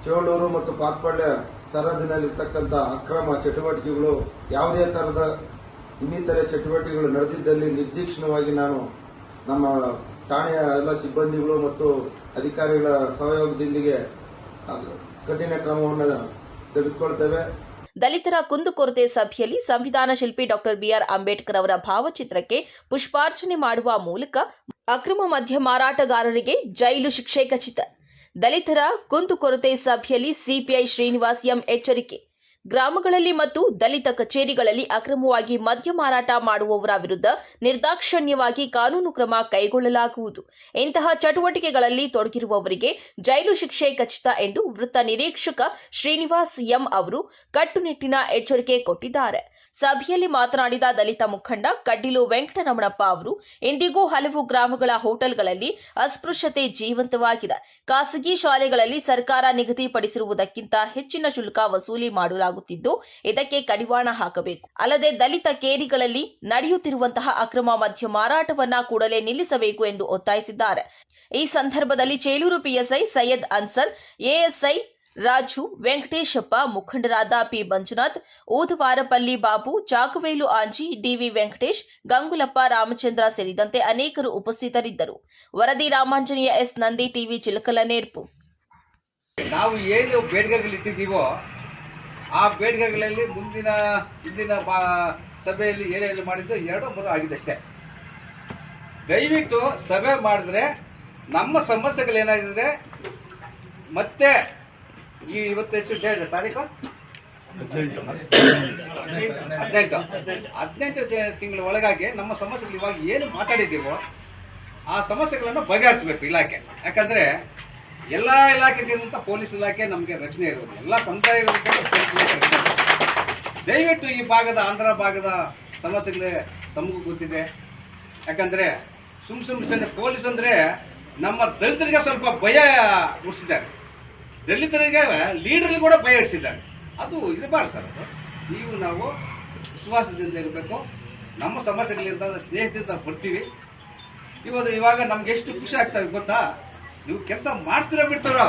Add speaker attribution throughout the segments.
Speaker 1: ಚೇಳೂರು ಮತ್ತು ಕಾತ್ಪಳ್ಳಿ ಸರಹದ್ದಿನಲ್ಲಿರ್ತಕ್ಕಂಥ ಅಕ್ರಮ ಚಟುವಟಿಕೆಗಳು ಯಾವುದೇ ತರಹದ ಇನ್ನಿತರೆ ಚಟುವಟಿಕೆಗಳು ನಡೆದಿದ್ದಲ್ಲಿ ನಿರ್ದಾಕ್ಷಿಣ್ಯವಾಗಿ ನಾನು ನಮ್ಮ ಠಾಣೆಯ ಎಲ್ಲ ಸಿಬ್ಬಂದಿಗಳು ಮತ್ತು ಅಧಿಕಾರಿಗಳ ಸಹಯೋಗದೊಂದಿಗೆ ಕಠಿಣ ಕ್ರಮವನ್ನು ತೆಗೆದುಕೊಳ್ತೇವೆ.
Speaker 2: ದಲಿತರ ಕುಂದುಕೊರತೆ ಸಭೆಯಲ್ಲಿ ಸಂವಿಧಾನ ಶಿಲ್ಪಿ ಡಾಕ್ಟರ್ ಬಿಆರ್ ಅಂಬೇಡ್ಕರ್ ಅವರ ಭಾವಚಿತ್ರಕ್ಕೆ ಪುಷ್ಪಾರ್ಚನೆ ಮಾಡುವ ಮೂಲಕ ಅಕ್ರಮ ಮದ್ಯ ಮಾರಾಟಗಾರರಿಗೆ ಜೈಲು ಶಿಕ್ಷೆ ಖಚಿತ. ದಲಿತರ ಕುಂದುಕೊರತೆ ಸಭೆಯಲ್ಲಿ ಸಿಪಿಐ ಶ್ರೀನಿವಾಸ್ ಎಂ ಎಚ್ಚರಿಕೆ. ಗ್ರಾಮಗಳಲ್ಲಿ ಮತ್ತು ದಲಿತ ಕಚೇರಿಗಳಲ್ಲಿ ಅಕ್ರಮವಾಗಿ ಮದ್ಯ ಮಾರಾಟ ಮಾಡುವವರ ವಿರುದ್ಧ ನಿರ್ದಾಕ್ಷಣ್ಯವಾಗಿ ಕಾನೂನು ಕ್ರಮ ಕೈಗೊಳ್ಳಲಾಗುವುದು. ಇಂತಹ ಚಟುವಟಿಕೆಗಳಲ್ಲಿ ತೊಡಗಿರುವವರಿಗೆ ಜೈಲು ಶಿಕ್ಷೆ ಖಚಿತ ಎಂದು ವೃತ್ತ ನಿರೀಕ್ಷಕ ಶ್ರೀನಿವಾಸ್ ಎಂ ಅವರು ಕಟ್ಟುನಿಟ್ಟಿನ ಎಚ್ಚರಿಕೆ ಕೊಟ್ಟಿದ್ದಾರೆ. ಸಭೆಯಲ್ಲಿ ಮಾತನಾಡಿದ ದಲಿತ ಮುಖಂಡ ಕಡ್ಡಿಲು ವೆಂಕಟರಮಣಪ್ಪ ಅವರು, ಇಂದಿಗೂ ಹಲವು ಗ್ರಾಮಗಳ ಹೋಟೆಲ್ಗಳಲ್ಲಿ ಅಸ್ಪೃಶ್ಯತೆ ಜೀವಂತವಾಗಿದೆ. ಖಾಸಗಿ ಶಾಲೆಗಳಲ್ಲಿ ಸರ್ಕಾರ ನಿಗದಿಪಡಿಸಿರುವುದಕ್ಕಿಂತ ಹೆಚ್ಚಿನ ಶುಲ್ಕ ವಸೂಲಿ ಮಾಡಲಾಗುತ್ತಿದ್ದು, ಇದಕ್ಕೆ ಕಡಿವಾಣ ಹಾಕಬೇಕು. ಅಲ್ಲದೆ ದಲಿತ ಕೇರಿಗಳಲ್ಲಿ ನಡೆಯುತ್ತಿರುವಂತಹ ಅಕ್ರಮ ಮದ್ಯ ಮಾರಾಟವನ್ನ ಕೂಡಲೇ ನಿಲ್ಲಿಸಬೇಕು ಎಂದು ಒತ್ತಾಯಿಸಿದ್ದಾರೆ. ಈ ಸಂದರ್ಭದಲ್ಲಿ ಚೇಳೂರು ಪಿಎಸ್ಐ ಸೈಯದ್ ಅನ್ಸರ್, ಎಎಸ್ಐ ರಾಜು, ವೆಂಕಟೇಶಪ್ಪ, ಮುಖಂಡರಾದ ಪಿ ಮಂಜುನಾಥ್, ಊದವಾರಪಲ್ಲಿ ಬಾಬು, ಚಾಕವೇಲು ಆಂಜಿ, ಡಿವಿ ವೆಂಕಟೇಶ್, ಗಂಗುಲಪ್ಪ, ರಾಮಚಂದ್ರ ಸೇರಿದಂತೆ ಅನೇಕರು ಉಪಸ್ಥಿತರಿದ್ದರು. ವರದಿ ರಾಮಾಂಜನೇಯ ಎಸ್ ನಂದಿ, ಟಿವಿ ಚಿಲಕಲನೇರ್ಪು.
Speaker 3: ನಾವು ಏನು ಬೇಡಿಕೆಗಳಿಟ್ಟಿದ್ದೀವೋ ಆ ಬೇಡಿಕೆಗಳಲ್ಲಿ ಇಂದಿನ ಸಭೆಯಲ್ಲಿ ಏನೇನು ಮಾಡಿದ್ದು 2-3 ಆಗಿದಷ್ಟೇ. ದಯವಿಟ್ಟು ಸಭೆ ಮಾಡಿದ್ರೆ ನಮ್ಮ ಸಮಸ್ಯೆಗಳೇನಾಗಿದೆ ಮತ್ತೆ ಇವತ್ತು ಎಷ್ಟು ತಾರೀಕು 18 ತಿಂಗಳ ಒಳಗಾಗಿ ನಮ್ಮ ಸಮಸ್ಯೆಗಳು ಇವಾಗ ಏನು ಮಾತಾಡಿದ್ದೀವೋ ಆ ಸಮಸ್ಯೆಗಳನ್ನು ಬಗೆಹರಿಸಬೇಕು ಇಲಾಖೆ. ಯಾಕಂದರೆ ಎಲ್ಲ ಇಲಾಖೆಗಿಂತ ಪೊಲೀಸ್ ಇಲಾಖೆ ನಮಗೆ ರಕ್ಷಣೆ ಇರೋದು, ಎಲ್ಲ ಸಮುದಾಯಗಳಿಗಿಂತ ಪೊಲೀಸ್ ಇಲಾಖೆ. ದಯವಿಟ್ಟು ಈ ಭಾಗದ ಆಂಧ್ರ ಭಾಗದ ಸಮಸ್ಯೆಗಳೇ ತಮಗೂ ಗೊತ್ತಿದೆ. ಯಾಕಂದರೆ ಸುಮ್ಮನೆ ಪೊಲೀಸ್ ಅಂದರೆ ನಮ್ಮ ದಲಿತರಿಗೆ ಸ್ವಲ್ಪ ಭಯ ಹುಟ್ಟಿಸಿದ್ದಾರೆ, ದಲಿತರಿಗೆ ಲೀಡರ್ಗೆ ಕೂಡ ಭಯ ಇಡಿಸಿದ್ದಾರೆ. ಅದು ಇರಬಾರ್ದು ಸರ್. ಅದು ನಾವು ವಿಶ್ವಾಸದಿಂದ ಇರಬೇಕು. ನಮ್ಮ ಸಮಸ್ಯೆಗಳಿಂದ ಸ್ನೇಹದಿಂದ ಬರ್ತೀವಿ. ಇವಾಗ ನಮ್ಗೆ ಎಷ್ಟು ಖುಷಿ ಆಗ್ತದೆ ಗೊತ್ತಾ? ನೀವು ಕೆಲಸ ಮಾಡ್ತಿರೋ ಬಿಡ್ತಾರೋ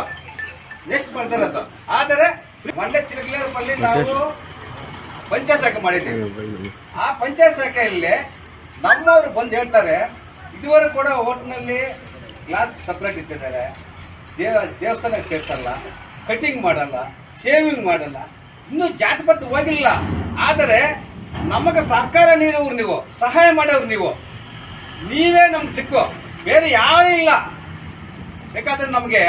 Speaker 3: ಎಷ್ಟು ಮಾಡ್ತಾರದು. ಆದರೆ ಮಂಡ್ಯ ಚಿಲಕಲೇರಪಲ್ಲಿ ನಾವು ಪಂಚಾಯತ್ ಶಾಖೆ ಮಾಡಿದ್ದೀವಿ. ಆ ಪಂಚಾಯತ್ ಶಾಖೆಯಲ್ಲಿ ನಮ್ಮವರು ಬಂದು ಹೇಳ್ತಾರೆ, ಇದುವರೆಗೂ ಕೂಡ ಹೋಟ್ನಲ್ಲಿ ಗ್ಲಾಸ್ ಸಪ್ರೇಟ್ ಇಟ್ಟಿದ್ದಾರೆ, ದೇವಸ್ಥಾನಕ್ಕೆ ಸೇರಿಸಲ್ಲ, ಕಟಿಂಗ್ ಮಾಡಲ್ಲ, ಶೇವಿಂಗ್ ಮಾಡಲ್ಲ, ಇನ್ನೂ ಜಾತಿಪತ್ತು ಹೋಗಿಲ್ಲ. ಆದರೆ ನಮಗೆ ಸರ್ಕಾರ ನೀಡೋರು ನೀವು, ಸಹಾಯ ಮಾಡೋರು ನೀವೇ ನಮ್ಗೆ ದಿಕ್ಕು, ಬೇರೆ ಯಾರೂ ಇಲ್ಲ. ಯಾಕಂದರೆ ನಮಗೆ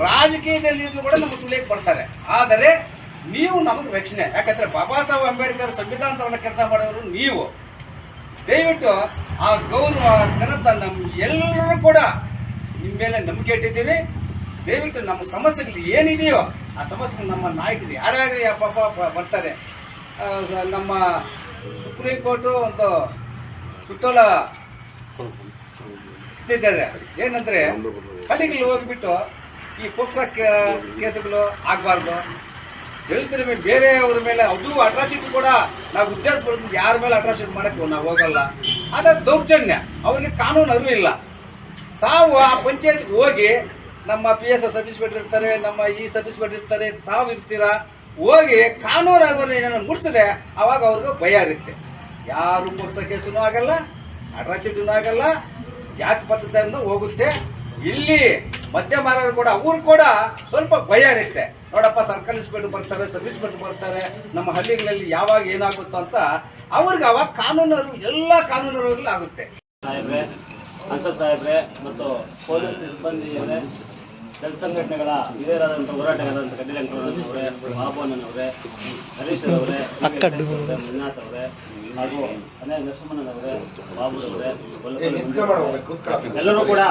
Speaker 3: ರಾಜಕೀಯದಲ್ಲಿ ಇದ್ರೂ ಕೂಡ ನಮಗೆ ತುಳಿಯಕ್ಕೆ ಬರ್ತಾರೆ. ಆದರೆ ನೀವು ನಮಗೆ ರಕ್ಷಣೆ. ಯಾಕಂದರೆ ಬಾಬಾ ಸಾಹೇಬ್ ಅಂಬೇಡ್ಕರ್ ಸಂವಿಧಾನವನ್ನು ಕೆಲಸ ಮಾಡೋರು ನೀವು. ದಯವಿಟ್ಟು ಆ ಗೌರವ ಘನತ ನಮ್ಮ ಎಲ್ಲರೂ ಕೂಡ ನಿಮ್ಮ ಮೇಲೆ ನಂಬಿಕೆ ಇಟ್ಟಿದ್ದೀವಿ. ದಯವಿಟ್ಟು ನಮ್ಮ ಸಮಸ್ಯೆಗಳು ಏನಿದೆಯೋ ಆ ಸಮಸ್ಯೆಗಳು ನಮ್ಮ ನಾಯಕರು ಯಾರ್ಯಾರು ಪಾಪ ಬರ್ತಾರೆ. ನಮ್ಮ ಸುಪ್ರೀಂ ಕೋರ್ಟು ಒಂದು ಸುತ್ತೋಲ ಇಟ್ಟಿದ್ದಾರೆ. ಏನಂದರೆ ಹಳ್ಳಿಗಳು ಹೋಗಿಬಿಟ್ಟು ಈ ಪೋಕ್ಸೋ ಕೇಸುಗಳು ಆಗಬಾರ್ದು. ದಲಿತರ ಮೇಲೆ ಬೇರೆಯವ್ರ ಮೇಲೆ ಅದು ಅಟ್ರಾಸಿಟಿ ಕೂಡ ನಾವು ಉದ್ದೇಶ ಬರೋದು, ಯಾರ ಮೇಲೆ ಅಟ್ರಾಸಿಟಿ ಮಾಡೋಕ್ಕೆ ನಾವು ಹೋಗಲ್ಲ. ಆದರೆ ದೌರ್ಜನ್ಯ ಅವ್ರಿಗೆ ಕಾನೂನು ಅರಿವು ಇಲ್ಲ. ತಾವು ಆ ಪಂಚಾಯತ್ಗೆ ಹೋಗಿ ನಮ್ಮ PSS ಸಬ್ ಇನ್ಸ್ಪೆಕ್ಟರ್ ಇರ್ತಾರೆ, ನಮ್ಮ ಸಬ್ ಇನ್ಸ್ಪೆಕ್ಟರ್ ಇರ್ತಾರೆ, ತಾವು ಇರ್ತೀರ, ಹೋಗಿ ಕಾನೂನು ಅದನ್ನು ಏನಾದ್ರು ಮುಟ್ಟಿಸಿದ್ರೆ ಆವಾಗ ಅವ್ರಿಗೆ ಭಯ ಇರುತ್ತೆ. ಯಾರು ಪೋಕ್ಸೋ ಕೇಸೂ ಆಗಲ್ಲ, ಅಟ್ರಾಸಿಟಿನೂ ಆಗಲ್ಲ, ಜಾತಿ ಪದ್ಧತಿಯಿಂದ ಹೋಗುತ್ತೆ. ಇಲ್ಲಿ ಮದ್ಯ ಮಾರೋರು ಕೂಡ ಅವ್ರು ಕೂಡ ಸ್ವಲ್ಪ ಭಯ ಇರುತ್ತೆ. ನೋಡಪ್ಪ, ಸರ್ಕಲ್ ಇನ್ಸ್ಪೆಕ್ಟರ್ ಬರ್ತಾರೆ, ಸಬ್ ಇನ್ಸ್ಪೆಕ್ಟರ್ ಬರ್ತಾರೆ, ನಮ್ಮ ಹಳ್ಳಿಗಳಲ್ಲಿ ಯಾವಾಗ ಏನಾಗುತ್ತೋ ಅಂತ ಅವ್ರಿಗೆ ಅವಾಗ ಕಾನೂನು ಎಲ್ಲ ಕಾನೂನು ಆಗುತ್ತೆ.
Speaker 4: ಅನ್ಸರ್ ಸಾಹೇಬ್ರೆ ಮತ್ತು ಪೊಲೀಸ್ ಸಿಬ್ಬಂದಿಯವರೇ, ದಲಿತ ಸಂಘಟನೆಗಳ ಹಿರಿಯರಾದಂಥ ಹೋರಾಟಗಾರರಂಥ ಕಡ್ಡಿಲು ವೆಂಕಟರಮಣಪ್ಪನವರೇ, ಬಾಬುಣ್ಣನವರೇ, ಹರೀಶ್ ಅವರೇ, ಮಂಜುನಾಥ್ ಅವರೇ, ಹಾಗೂ ನರಸಿಂಹಣ್ಣನವರೇ, ಬಾಬುರವರೇ, ಎಲ್ಲರೂ ಕೂಡ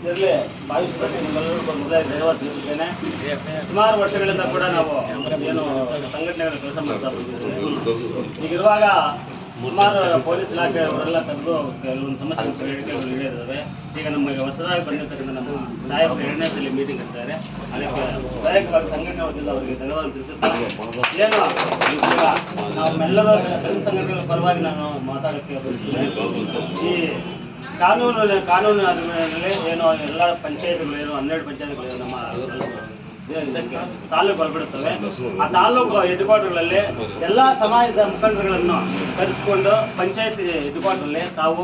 Speaker 4: ಇದರಲ್ಲಿ ಭಾವಿಸಿದ್ದಕ್ಕೆ ನಿಮ್ಮೆಲ್ಲರೂ ಮೊದಲೇ ಧನ್ಯವಾದ ತಿಳಿಸುತ್ತೇನೆ. ಸುಮಾರು ವರ್ಷಗಳಿಂದ ಕೂಡ ನಾವು ಏನು ಸಂಘಟನೆಗಳ ಕೆಲಸ ಮಾಡ್ತಾ ಬಂದಿದ್ದೀವಿ. ಹೀಗಿರುವಾಗ ಸುಮಾರು ಪೊಲೀಸ್ ಇಲಾಖೆ ಅವರೆಲ್ಲ ತಂದು ಕೆಲವೊಂದು ಸಮಸ್ಯೆಗಳು ಹೇಳಿಕೆಗಳು ಇದ್ದಾವೆ. ಈಗ ನಮಗೆ ಹೊಸದಾಗಿ ಬಂದಿರ್ತಕ್ಕಂಥ ನಮ್ಮ ಸಾಹೇಬರು 2ನೇ ಸಲ ಮೀಟಿಂಗ್ ಇರ್ತಾರೆ. ಅದಕ್ಕೆ ಸಹಾಯಕವಾಗಿ ಸಂಘಟನೆ ವತಿಯಿಂದ ಅವರಿಗೆ ಧನ್ಯವಾದ ತಿಳಿಸುತ್ತಾರೆ. ಏನು ಈಗ ನಮ್ಮೆಲ್ಲರೂ ದಲಿತ ಸಂಘಟನೆಗಳ ಪರವಾಗಿ ನಾನು ಮಾತಾಡೋಕ್ಕೆ ಬಯಸ್ತೇನೆ. ಈ ಕಾನೂನಿನಲ್ಲಿ ಏನು ಎಲ್ಲ ಪಂಚಾಯತ್ಗಳು ಏನು 12 ಪಂಚಾಯತ್ಗಳು ನಮ್ಮ ಇದಕ್ಕೆ ತಾಲೂಕು ಹೊರಬಿಡುತ್ತವೆ. ಆ ತಾಲೂಕು ಹೆಡ್ ಕ್ವಾರ್ಟರ್ಗಳಲ್ಲಿ ಎಲ್ಲ ಸಮಾಜದ ಮುಖಂಡರುಗಳನ್ನು ಕರೆಸಿಕೊಂಡು ಪಂಚಾಯತ್ ಹೆಡ್ ಕ್ವಾರ್ಟರ್ಲ್ಲಿ ತಾವು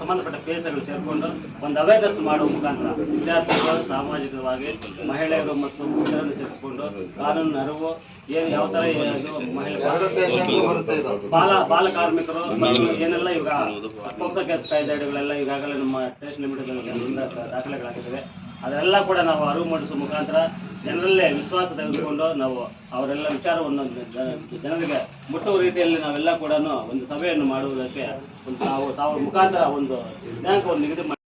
Speaker 4: ಸಂಬಂಧಪಟ್ಟ ಪೇಸಗಳು ಸೇರಿಕೊಂಡು ಒಂದು ಅವೇರ್ನೆಸ್ ಮಾಡುವ ಮುಖಾಂತರ ವಿದ್ಯಾರ್ಥಿಗಳು ಸಾಮಾಜಿಕವಾಗಿ ಮಹಿಳೆಯರು ಮತ್ತು ಮುಖಂಡರನ್ನು ಸೇರಿಸಿಕೊಂಡು ಕಾನೂನಿನ ಅರಿವು ಏನು ಯಾವ ಥರ ಬಾಲ ಕಾರ್ಮಿಕರು ಏನೆಲ್ಲ ಈಗ ಪೋಕ್ಸೋ ಕೇಸ್ ಕಾಯ್ದೆಗಳೆಲ್ಲ ಈಗಾಗಲೇ ನಮ್ಮ ಸ್ಟೇಷನ್ ಲಿಮಿಟ್ಗಳಲ್ಲಿ ದಾಖಲೆಗಳಾಗಿದ್ದಾವೆ. ಅದೆಲ್ಲ ಕೂಡ ನಾವು ಅರಿವು ಮೂಡಿಸುವ ಮುಖಾಂತರ ಜನರಲ್ಲೇ ವಿಶ್ವಾಸ ತೆಗೆದುಕೊಂಡು ನಾವು ಅವರೆಲ್ಲ ವಿಚಾರವನ್ನು ಜನರಿಗೆ ಮುಟ್ಟುವ ರೀತಿಯಲ್ಲಿ ನಾವೆಲ್ಲ ಕೂಡ ಒಂದು ಸಭೆಯನ್ನು ಮಾಡುವುದಕ್ಕೆ ತಾವು ಮುಖಾಂತರ ಒಂದು ದಿನಾಂಕವನ್ನು ನಿಗದಿ ಮಾಡಿ